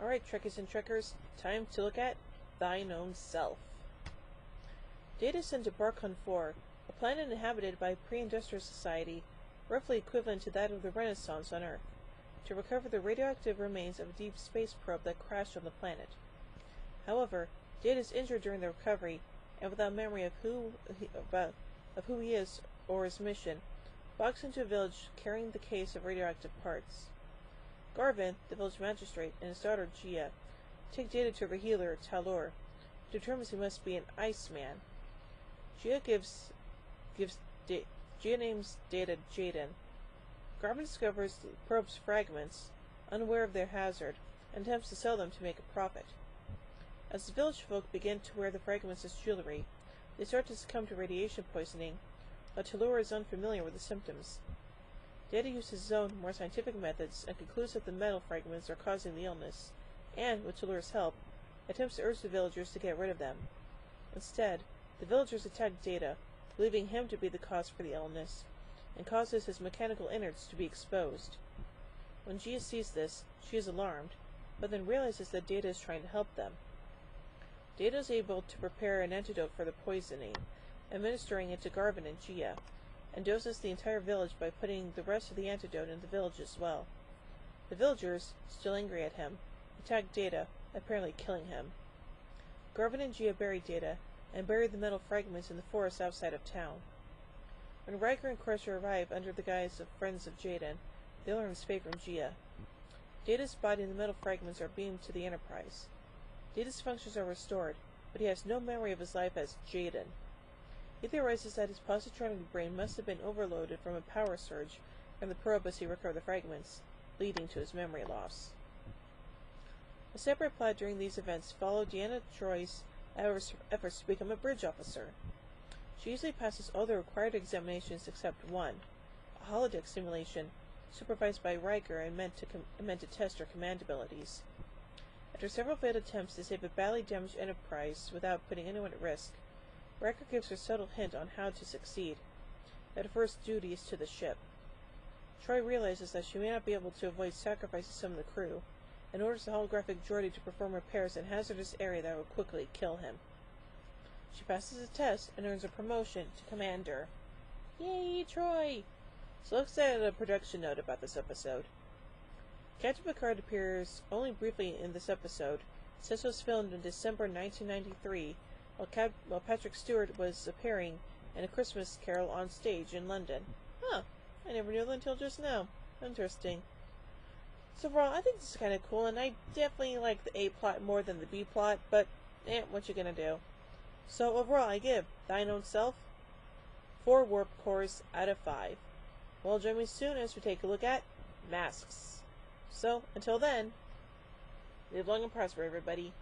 Alright, Trekkies and Trekkers, time to look at Thine Own Self. Data is sent to Barkon 4, a planet inhabited by a pre-industrial society, roughly equivalent to that of the Renaissance on Earth, to recover the radioactive remains of a deep space probe that crashed on the planet. However, Data is injured during the recovery, and without memory of who he is or his mission, walks into a village carrying the case of radioactive parts. Garvin, the village magistrate, and his daughter Gia take Data to the healer, Talor, who determines he must be an Iceman. Gia names Data Jaden. Garvin discovers the probe's fragments, unaware of their hazard, and attempts to sell them to make a profit. As the village folk begin to wear the fragments as jewelry, they start to succumb to radiation poisoning, but Talor is unfamiliar with the symptoms. Data uses his own, more scientific methods and concludes that the metal fragments are causing the illness, and, with Talor's help, attempts to urge the villagers to get rid of them. Instead, the villagers attack Data, believing him to be the cause for the illness, and causes his mechanical innards to be exposed. When Gia sees this, she is alarmed, but then realizes that Data is trying to help them. Data is able to prepare an antidote for the poisoning, administering it to Garvin and Gia, and doses the entire village by putting the rest of the antidote in the village as well. The villagers, still angry at him, attack Data, apparently killing him. Garvin and Gia bury Data, and bury the metal fragments in the forest outside of town. When Riker and Crusher arrive under the guise of friends of Jaden, they learn his fate from Gia. Data's body and the metal fragments are beamed to the Enterprise. Data's functions are restored, but he has no memory of his life as Jaden. He theorizes that his positronic brain must have been overloaded from a power surge from the probe as he recovered the fragments, leading to his memory loss. A separate plot during these events followed Deanna Troy's efforts to become a bridge officer. She easily passes all the required examinations except one, a holodeck simulation supervised by Riker and meant to test her command abilities. After several failed attempts to save a badly damaged Enterprise without putting anyone at risk, Riker gives her a subtle hint on how to succeed, that her first duty is to the ship. Troy realizes that she may not be able to avoid sacrificing some of the crew, and orders the holographic droid to perform repairs in a hazardous area that will quickly kill him. She passes the test and earns a promotion to Commander. Yay, Troy! So let's add a production note about this episode. Captain Picard appears only briefly in this episode, since it was filmed in December 1993, while Patrick Stewart was appearing in A Christmas Carol on stage in London. Huh, I never knew that until just now. Interesting. So overall, I think this is kind of cool, and I definitely like the A plot more than the B plot, but what you gonna do? So overall, I give Thine Own Self 4 warp cores out of 5. Well, join me soon as we take a look at Masks. So, until then, live long and prosper, everybody.